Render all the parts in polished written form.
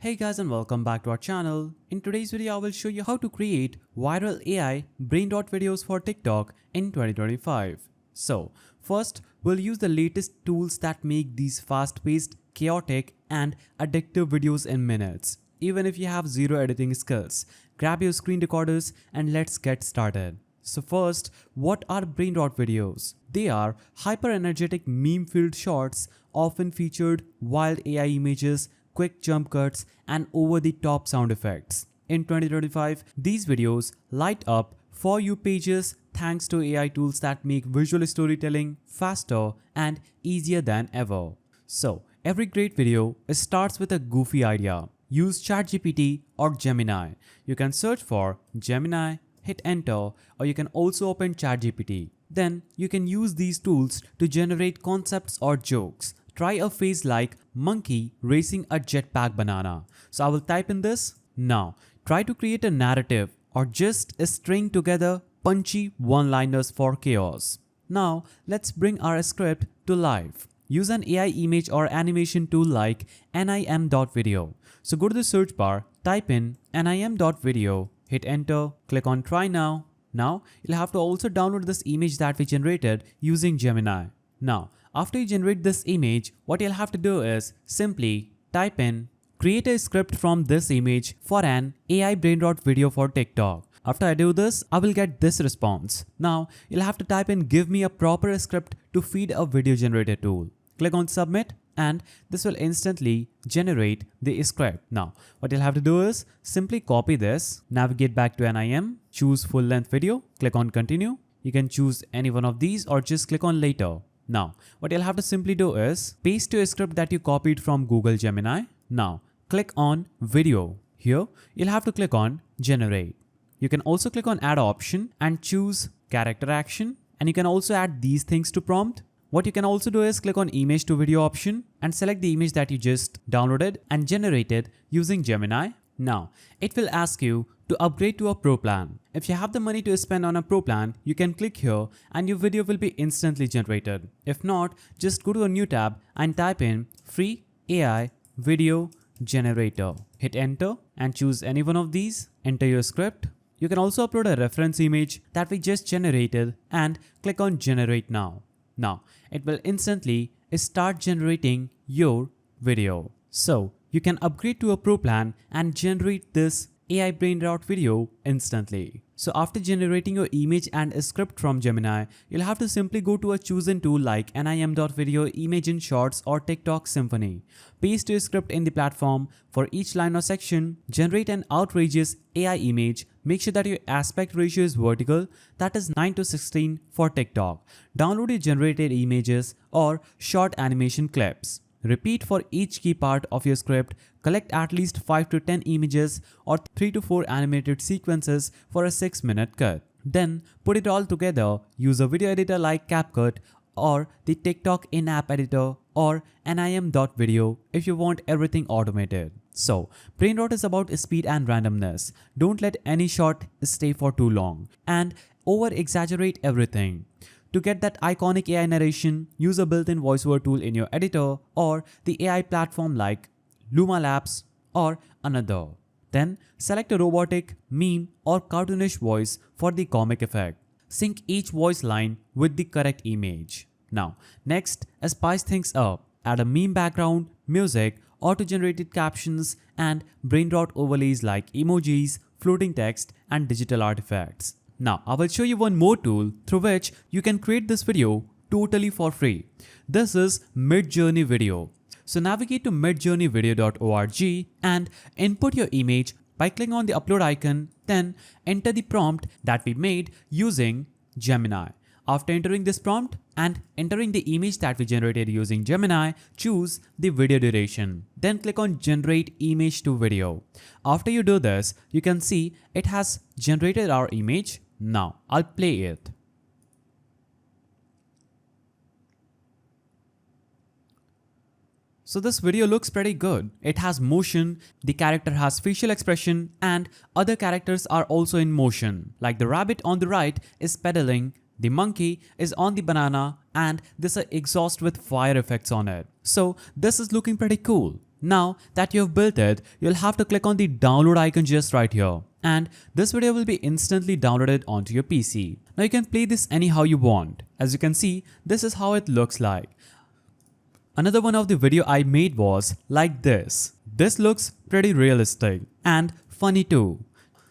Hey guys and welcome back to our channel. In today's video I will show you how to create viral AI Brainrot videos for TikTok in 2025. So first we'll use the latest tools that make these fast-paced, chaotic and addictive videos in minutes. Even if you have zero editing skills, grab your screen recorders and let's get started. So first, what are Brainrot videos? They are hyper-energetic meme-filled shorts often featured wild AI images, quick jump cuts, and over-the-top sound effects. In 2025, these videos light up For You pages thanks to AI tools that make visual storytelling faster and easier than ever. So, every great video starts with a goofy idea. Use ChatGPT or Gemini. You can search for Gemini, hit enter, or you can also open ChatGPT. Then, you can use these tools to generate concepts or jokes. Try a phrase like monkey racing a jetpack banana. So I will type in this. Now, try to create a narrative or just string together punchy one-liners for chaos. Now, let's bring our script to life. Use an AI image or animation tool like nim.video. So go to the search bar, type in nim.video, hit enter, click on try now. Now, you'll have to also download this image that we generated using Gemini. Now, after you generate this image, what you'll have to do is simply type in create a script from this image for an AI Brainrot video for TikTok. After I do this, I will get this response. Now, you'll have to type in give me a proper script to feed a video generator tool. Click on submit and this will instantly generate the script. Now, what you'll have to do is simply copy this, navigate back to NIM, choose full length video, click on continue. You can choose any one of these or just click on later. Now, what you'll have to simply do is paste your script that you copied from Google Gemini. Now, click on video. Here, you'll have to click on generate. You can also click on add option and choose character action. And you can also add these things to prompt. What you can also do is click on image to video option and select the image that you just downloaded and generated using Gemini. Now, it will ask you to upgrade to a pro plan. If you have the money to spend on a pro plan, you can click here and your video will be instantly generated. If not, just go to a new tab and type in free AI video generator. Hit enter and choose any one of these. Enter your script. You can also upload a reference image that we just generated and click on generate now. Now, it will instantly start generating your video. So, you can upgrade to a pro plan and generate this AI Brainrot video instantly. So after generating your image and a script from Gemini, you'll have to simply go to a chosen tool like nim.video, image in shorts or TikTok Symphony. Paste your script in the platform. For each line or section, generate an outrageous AI image. Make sure that your aspect ratio is vertical, that is 9:16 for TikTok. Download your generated images or short animation clips. Repeat for each key part of your script, collect at least 5 to 10 images or 3 to 4 animated sequences for a 6-minute cut. Then put it all together, use a video editor like CapCut or the TikTok in-app editor or nim.video if you want everything automated. So, Brainrot is about speed and randomness. Don't let any shot stay for too long and over-exaggerate everything. To get that iconic AI narration, use a built-in voiceover tool in your editor or the AI platform like Luma Labs or another. Then select a robotic, meme or cartoonish voice for the comic effect. Sync each voice line with the correct image. Now, next, spice things up. Add a meme background, music, auto-generated captions and Brainrot overlays like emojis, floating text and digital artifacts. Now, I will show you one more tool through which you can create this video totally for free. This is Midjourney Video. So navigate to midjourneyvideo.org and input your image by clicking on the upload icon, then enter the prompt that we made using Gemini. After entering this prompt and entering the image that we generated using Gemini, choose the video duration. Then click on generate image to video. After you do this, you can see it has generated our image. Now, I'll play it. So this video looks pretty good. It has motion, the character has facial expression and other characters are also in motion. Like the rabbit on the right is pedaling, the monkey is on the banana and there's an exhaust with fire effects on it. So this is looking pretty cool. Now that you've built it, you'll have to click on the download icon just right here. And this video will be instantly downloaded onto your PC. Now you can play this anyhow you want. As you can see, this is how it looks like. Another one of the video I made was like this. This looks pretty realistic and funny too.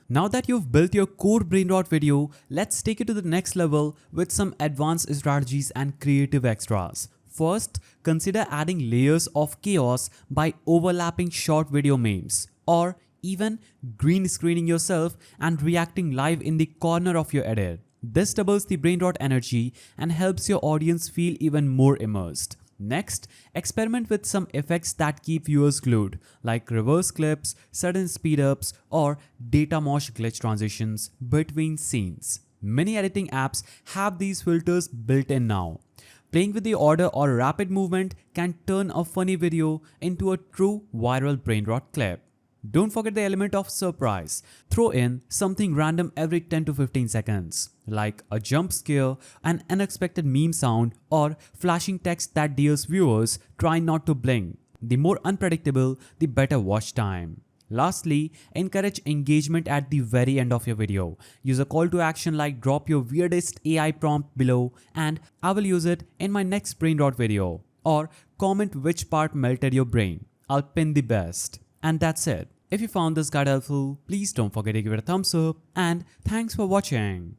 Now that you've built your core Brainrot video, let's take it to the next level with some advanced strategies and creative extras. First, consider adding layers of chaos by overlapping short video memes or even green screening yourself and reacting live in the corner of your edit. This doubles the Brainrot energy and helps your audience feel even more immersed. Next, experiment with some effects that keep viewers glued, like reverse clips, sudden speedups, or data mosh glitch transitions between scenes. Many editing apps have these filters built in now. Playing with the order or rapid movement can turn a funny video into a true viral Brainrot clip. Don't forget the element of surprise. Throw in something random every 10 to 15 seconds, like a jump scare, an unexpected meme sound, or flashing text that dares viewers try not to blink. The more unpredictable, the better watch time. Lastly, encourage engagement at the very end of your video. Use a call to action like drop your weirdest AI prompt below and I will use it in my next Brainrot video. Or comment which part melted your brain. I'll pin the best. And that's it. If you found this guide helpful, please don't forget to give it a thumbs up and thanks for watching.